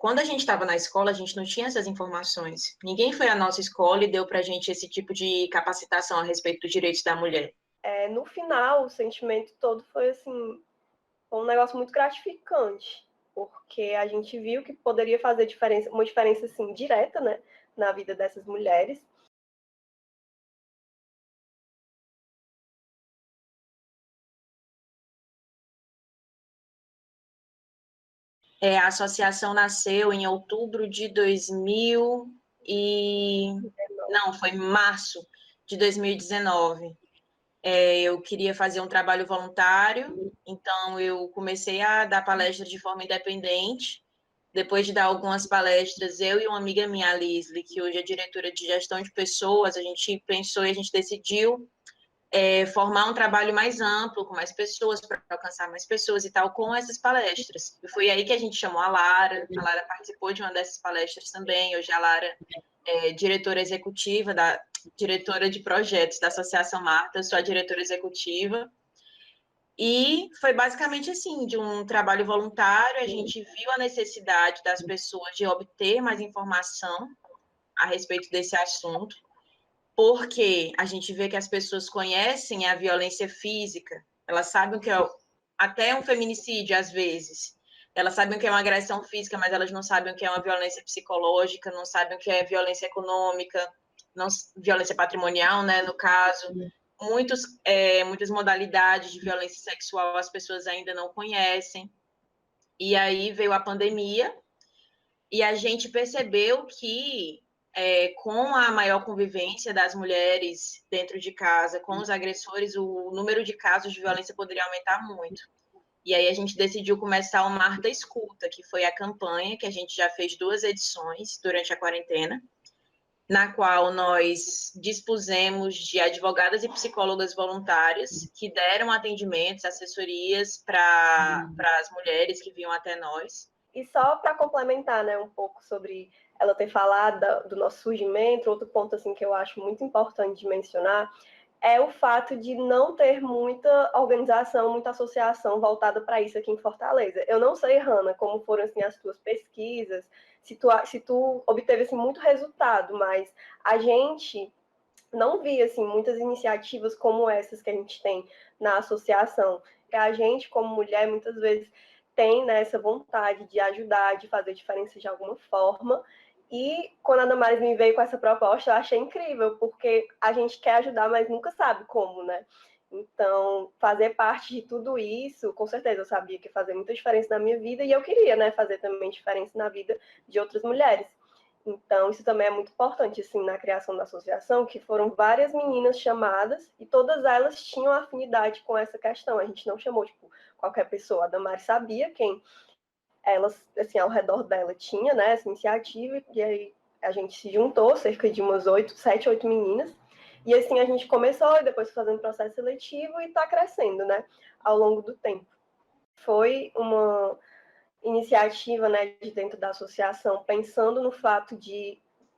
quando a gente estava na escola, a gente não tinha essas informações. Ninguém foi à nossa escola e deu para a gente esse tipo de capacitação a respeito dos direitos da mulher. No final, o sentimento todo foi assim, foi um negócio muito gratificante, porque a gente viu que poderia fazer diferença, uma diferença assim direta, né, na vida dessas mulheres. A associação nasceu em outubro de 2000 e... Não, foi março de 2019. Eu queria fazer um trabalho voluntário, então eu comecei a dar palestras de forma independente. Depois de dar algumas palestras, eu e uma amiga minha, a Lisli, que hoje é diretora de gestão de pessoas, a gente pensou e a gente decidiu formar um trabalho mais amplo, com mais pessoas, para alcançar mais pessoas e tal, com essas palestras. E foi aí que a gente chamou a Lara participou de uma dessas palestras também, hoje a Lara é diretora executiva, diretora de projetos da Associação Marta, eu sou a diretora executiva, e foi basicamente assim, de um trabalho voluntário, a gente viu a necessidade das pessoas de obter mais informação a respeito desse assunto, porque a gente vê que as pessoas conhecem a violência física, elas sabem o que é até um feminicídio, às vezes. Elas sabem o que é uma agressão física, mas elas não sabem o que é uma violência psicológica, não sabem o que é violência econômica, não, violência patrimonial, né, no caso. Muitas modalidades de violência sexual as pessoas ainda não conhecem. E aí veio a pandemia, e a gente percebeu que com a maior convivência das mulheres dentro de casa, com os agressores, o número de casos de violência poderia aumentar muito. E aí a gente decidiu começar o Marta Escuta, que foi a campanha que a gente já fez 2 edições durante a quarentena, na qual nós dispusemos de advogadas e psicólogas voluntárias que deram atendimentos, assessorias para as mulheres que vinham até nós. E só para complementar, né, um pouco sobre ela ter falado do nosso surgimento, outro ponto assim que eu acho muito importante de mencionar é o fato de não ter muita organização, muita associação voltada para isso aqui em Fortaleza. Eu não sei, Hanna, como foram assim, as tuas pesquisas, se tu obteve assim, muito resultado, mas a gente não via assim, muitas iniciativas como essas que a gente tem na associação. E a gente, como mulher, muitas vezes tem, né, essa vontade de ajudar, de fazer diferença de alguma forma. E quando a Damares me veio com essa proposta, eu achei incrível, porque a gente quer ajudar, mas nunca sabe como, né? Então, fazer parte de tudo isso, com certeza eu sabia que ia fazer muita diferença na minha vida, e eu queria, né, fazer também diferença na vida de outras mulheres. Então, isso também é muito importante, assim, na criação da associação, que foram várias meninas chamadas, e todas elas tinham afinidade com essa questão. A gente não chamou, tipo, qualquer pessoa. A Damares sabia quem elas, assim, ao redor dela tinha, né, essa iniciativa, e aí a gente se juntou, cerca de umas 7, 8 meninas, e assim a gente começou, e depois fazendo processo seletivo, e está crescendo, né, ao longo do tempo. Foi uma iniciativa, né, de dentro da associação, pensando no fato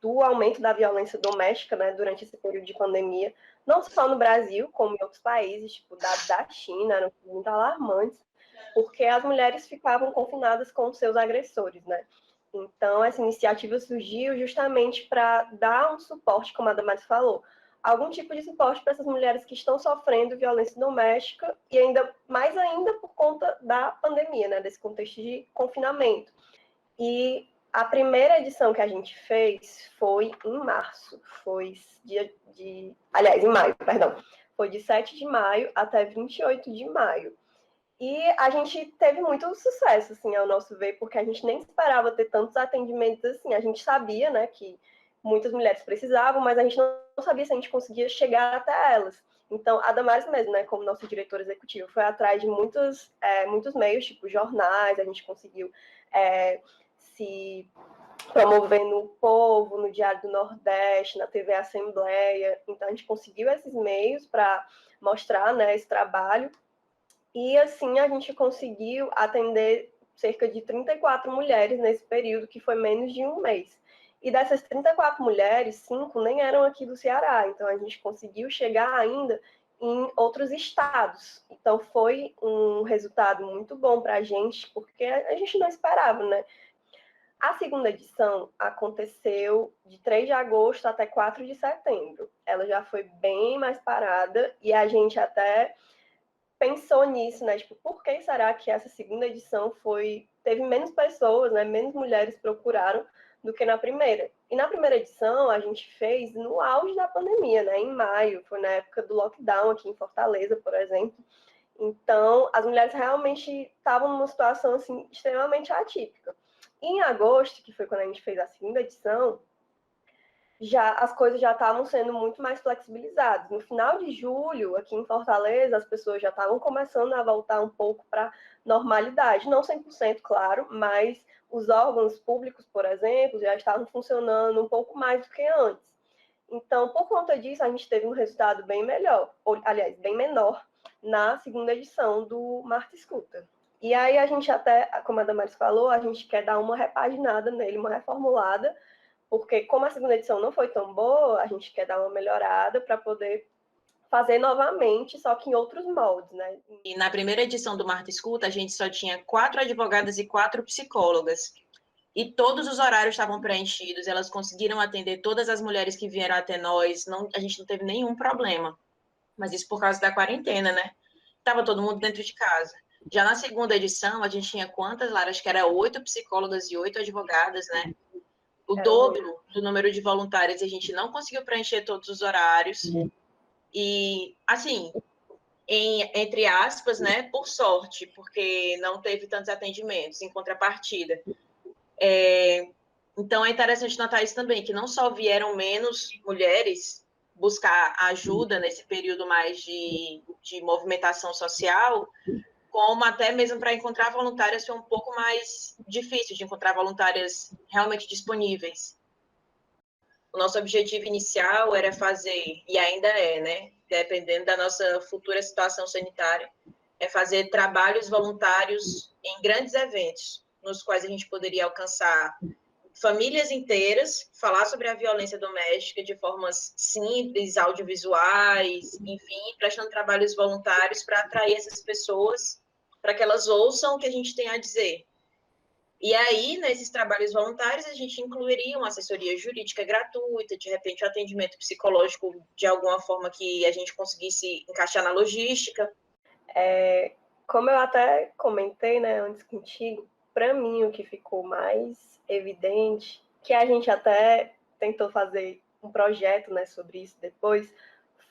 do aumento da violência doméstica, né, durante esse período de pandemia, não só no Brasil, como em outros países, tipo dados da China, eram muito alarmantes, porque as mulheres ficavam confinadas com seus agressores, né? Então, essa iniciativa surgiu justamente para dar um suporte, como a Damares falou, algum tipo de suporte para essas mulheres que estão sofrendo violência doméstica e ainda mais ainda por conta da pandemia, né, desse contexto de confinamento. E a primeira edição que a gente fez foi em março, em maio, perdão, foi de 7 de maio até 28 de maio. E a gente teve muito sucesso, assim, ao nosso ver, porque a gente nem esperava ter tantos atendimentos assim. A gente sabia, né, que muitas mulheres precisavam, mas a gente não sabia se a gente conseguia chegar até elas. Então, a Damares mesmo, né, como nossa diretora executiva, foi atrás de muitos meios, tipo jornais, a gente conseguiu se promover no Povo, no Diário do Nordeste, na TV Assembleia. Então, a gente conseguiu esses meios para mostrar, né, esse trabalho. E assim a gente conseguiu atender cerca de 34 mulheres nesse período, que foi menos de um mês. E dessas 34 mulheres, 5 nem eram aqui do Ceará, então a gente conseguiu chegar ainda em outros estados. Então foi um resultado muito bom para a gente, porque a gente não esperava, né? A segunda edição aconteceu de 3 de agosto até 4 de setembro. Ela já foi bem mais parada e a gente até pensou nisso, né? Tipo, por que será que essa segunda edição teve menos pessoas, né? Menos mulheres procuraram do que na primeira. E na primeira edição a gente fez no auge da pandemia, né? Em maio, foi na época do lockdown aqui em Fortaleza, por exemplo. Então, as mulheres realmente estavam numa situação assim extremamente atípica. E em agosto, que foi quando a gente fez a segunda edição, as coisas já estavam sendo muito mais flexibilizadas. No final de julho, aqui em Fortaleza, as pessoas já estavam começando a voltar um pouco para normalidade. Não 100%, claro, mas os órgãos públicos, por exemplo, já estavam funcionando um pouco mais do que antes. Então, por conta disso, a gente teve um resultado bem melhor, ou, aliás, bem menor, na segunda edição do Marta Escuta. E aí a gente até, como a Damaris falou, a gente quer dar uma repaginada nele, uma reformulada, porque como a segunda edição não foi tão boa, a gente quer dar uma melhorada para poder fazer novamente, só que em outros moldes, né? E na primeira edição do Marta Escuta, a gente só tinha 4 advogadas e 4 psicólogas. E todos os horários estavam preenchidos, elas conseguiram atender todas as mulheres que vieram até nós, não, a gente não teve nenhum problema. Mas isso por causa da quarentena, né? Tava todo mundo dentro de casa. Já na segunda edição, a gente tinha quantas, Lara? Acho que era 8 psicólogas e 8 advogadas, né? O dobro do número de voluntárias, a gente não conseguiu preencher todos os horários. E, assim, entre aspas, né, por sorte, porque não teve tantos atendimentos em contrapartida. Então, é interessante notar isso também, que não só vieram menos mulheres buscar ajuda nesse período mais de movimentação social, como até mesmo para encontrar voluntárias foi um pouco mais difícil de encontrar voluntárias realmente disponíveis. O nosso objetivo inicial era fazer, e ainda é, né, dependendo da nossa futura situação sanitária, é fazer trabalhos voluntários em grandes eventos, nos quais a gente poderia alcançar famílias inteiras, falar sobre a violência doméstica de formas simples, audiovisuais, enfim, prestando trabalhos voluntários para atrair essas pessoas, para que elas ouçam o que a gente tem a dizer. E aí, nesses trabalhos voluntários, a gente incluiria uma assessoria jurídica gratuita, de repente, um atendimento psicológico de alguma forma que a gente conseguisse encaixar na logística. Como eu até comentei, né, antes contigo, para mim o que ficou mais evidente, que a gente até tentou fazer um projeto, né, sobre isso depois,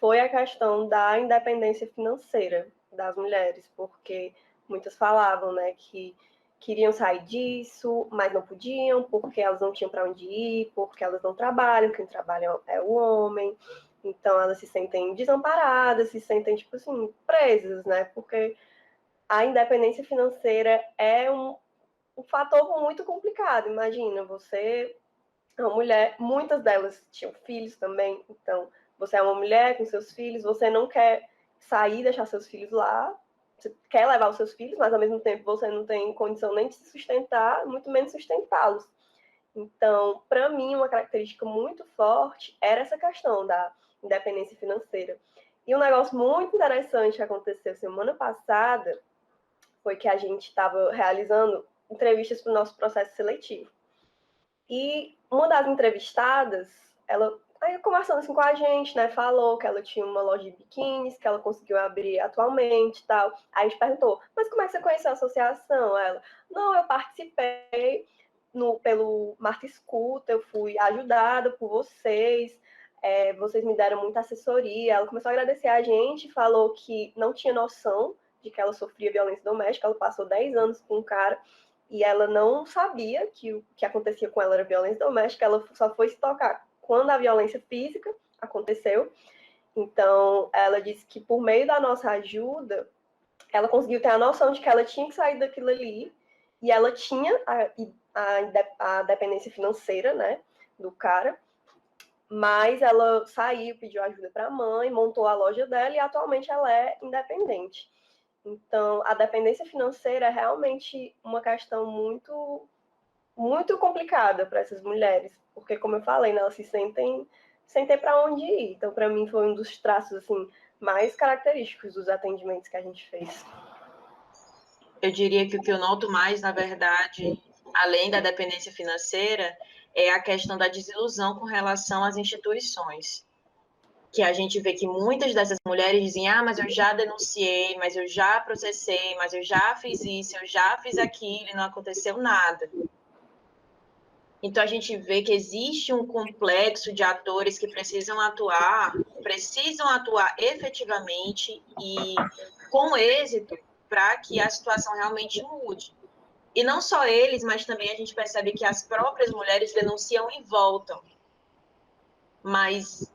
foi a questão da independência financeira das mulheres, porque muitas falavam, né, que queriam sair disso, mas não podiam, porque elas não tinham para onde ir, porque elas não trabalham, quem trabalha é o homem. Então elas se sentem desamparadas, se sentem tipo assim, presas, né? Porque a independência financeira é um fator muito complicado. Imagina, você é uma mulher, muitas delas tinham filhos também, então você é uma mulher com seus filhos, você não quer sair, deixar seus filhos lá, você quer levar os seus filhos, mas ao mesmo tempo você não tem condição nem de se sustentar, muito menos sustentá-los. Então, para mim, uma característica muito forte era essa questão da independência financeira. E um negócio muito interessante que aconteceu semana passada foi que a gente estava realizando entrevistas para o nosso processo seletivo. E uma das entrevistadas, ela aí conversando assim com a gente, né, falou que ela tinha uma loja de biquínis, que ela conseguiu abrir atualmente e tal. Aí a gente perguntou, mas como é que você conheceu a associação? Ela, não, eu participei pelo Marta Escuta, eu fui ajudada por vocês, vocês me deram muita assessoria. Ela começou a agradecer a gente, falou que não tinha noção de que ela sofria violência doméstica, ela passou 10 anos com um cara, e ela não sabia que o que acontecia com ela era violência doméstica, ela só foi se tocar quando a violência física aconteceu. Então, ela disse que por meio da nossa ajuda, ela conseguiu ter a noção de que ela tinha que sair daquilo ali, e ela tinha a dependência financeira, né, do cara, mas ela saiu, pediu ajuda para a mãe, montou a loja dela e atualmente ela é independente. Então, a dependência financeira é realmente uma questão muito, muito complicada para essas mulheres, porque, como eu falei, né, elas se sentem sem ter para onde ir. Então, para mim, foi um dos traços assim mais característicos dos atendimentos que a gente fez. Eu diria que o que eu noto mais, na verdade, além da dependência financeira, é a questão da desilusão com relação às instituições. Que a gente vê que muitas dessas mulheres dizem, mas eu já denunciei, mas eu já processei, mas eu já fiz isso, eu já fiz aquilo e não aconteceu nada. Então, a gente vê que existe um complexo de atores que precisam atuar efetivamente e com êxito para que a situação realmente mude. E não só eles, mas também a gente percebe que as próprias mulheres denunciam e voltam. Mas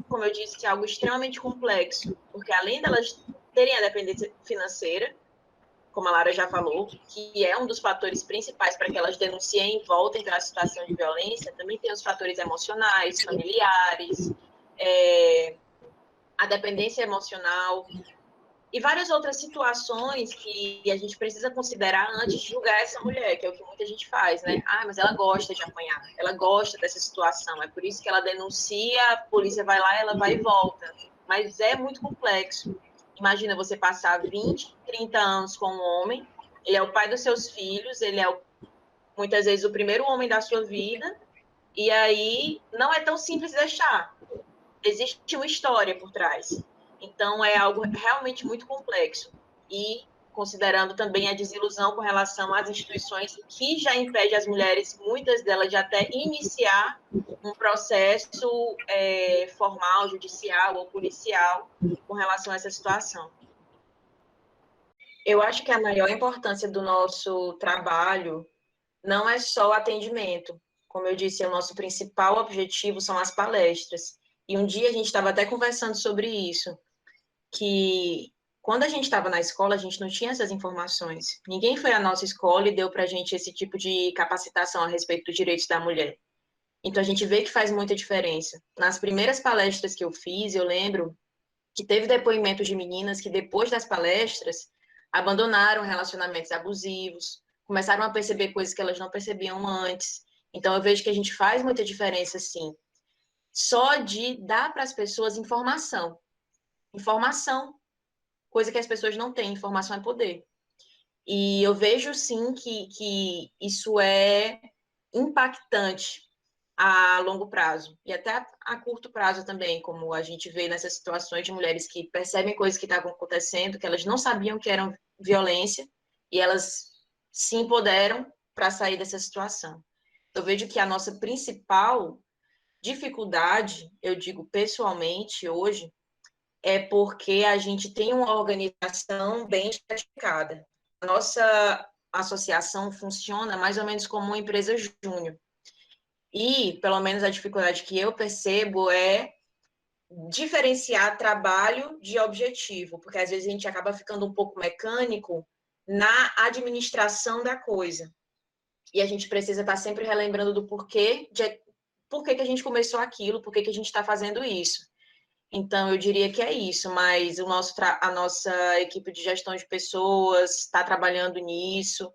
como eu disse, algo extremamente complexo, porque além delas terem a dependência financeira, como a Lara já falou, que é um dos fatores principais para que elas denunciem e voltem para a situação de violência, também tem os fatores emocionais, familiares, a dependência emocional e várias outras situações que a gente precisa considerar antes de julgar essa mulher, que é o que muita gente faz, né? Mas ela gosta de apanhar, ela gosta dessa situação, é por isso que ela denuncia, a polícia vai lá, ela vai e volta. Mas é muito complexo. Imagina você passar 20, 30 anos com um homem, ele é o pai dos seus filhos, ele é muitas vezes o primeiro homem da sua vida, e aí não é tão simples deixar. Existe uma história por trás. Então, é algo realmente muito complexo. E considerando também a desilusão com relação às instituições que já impede as mulheres, muitas delas, de até iniciar um processo formal, judicial ou policial com relação a essa situação. Eu acho que a maior importância do nosso trabalho não é só o atendimento. Como eu disse, o nosso principal objetivo são as palestras. E um dia a gente estava até conversando sobre isso, que quando a gente estava na escola, a gente não tinha essas informações. Ninguém foi à nossa escola e deu para a gente esse tipo de capacitação a respeito dos direitos da mulher. Então, a gente vê que faz muita diferença. Nas primeiras palestras que eu fiz, eu lembro que teve depoimentos de meninas que, depois das palestras, abandonaram relacionamentos abusivos, começaram a perceber coisas que elas não percebiam antes. Então, eu vejo que a gente faz muita diferença, sim. Só de dar para as pessoas informação. Informação, coisa que as pessoas não têm, informação é poder. E eu vejo, sim, que isso é impactante a longo prazo e até a curto prazo também, como a gente vê nessas situações de mulheres que percebem coisas que estavam acontecendo, que elas não sabiam que eram violência e elas se empoderam para sair dessa situação. Eu vejo que a nossa principal dificuldade, eu digo pessoalmente hoje, é porque a gente tem uma organização bem estratificada. A nossa associação funciona mais ou menos como uma empresa júnior. E, pelo menos, a dificuldade que eu percebo é diferenciar trabalho de objetivo, porque às vezes a gente acaba ficando um pouco mecânico na administração da coisa. E a gente precisa estar sempre relembrando do porquê, por que a gente começou aquilo, por que a gente está fazendo isso. Então, eu diria que é isso, mas a nossa equipe de gestão de pessoas está trabalhando nisso.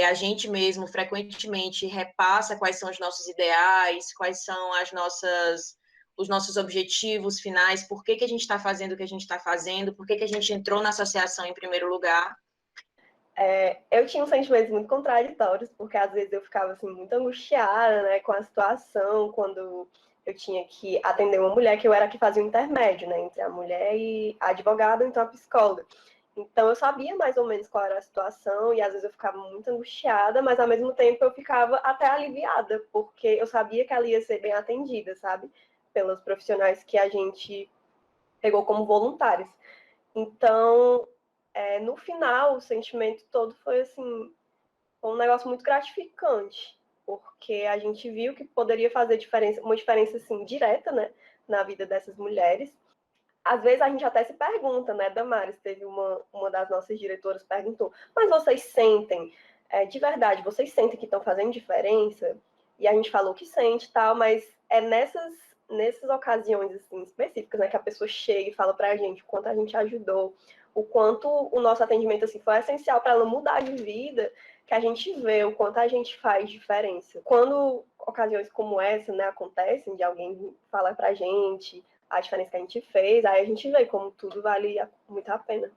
A gente mesmo frequentemente repassa quais são os nossos ideais, quais são os nossos objetivos finais, por que a gente está fazendo o que a gente está fazendo, por que a gente entrou na associação em primeiro lugar. Eu tinha sentimentos muito contraditórios, porque às vezes eu ficava assim, muito angustiada, né, com a situação, quando eu tinha que atender uma mulher, que eu era que fazia o intermédio, né, entre a mulher e a advogada, ou então a psicóloga. Então eu sabia mais ou menos qual era a situação, e às vezes eu ficava muito angustiada, mas ao mesmo tempo eu ficava até aliviada, porque eu sabia que ela ia ser bem atendida, sabe? Pelos profissionais que a gente pegou como voluntários. Então, no final, o sentimento todo foi assim, um negócio muito gratificante, porque a gente viu que poderia fazer uma diferença assim, direta, né, na vida dessas mulheres. Às vezes a gente até se pergunta, né, Damares, teve uma das nossas diretoras perguntou, mas vocês sentem, de verdade, vocês sentem que estão fazendo diferença? E a gente falou que sente e tal, mas é nessas ocasiões assim, específicas, né, que a pessoa chega e fala pra gente o quanto a gente ajudou, o quanto o nosso atendimento assim, foi essencial para ela mudar de vida, que a gente vê o quanto a gente faz diferença. Quando ocasiões como essa, né, acontecem, de alguém falar pra gente a diferença que a gente fez, aí a gente vê como tudo vale muito a pena.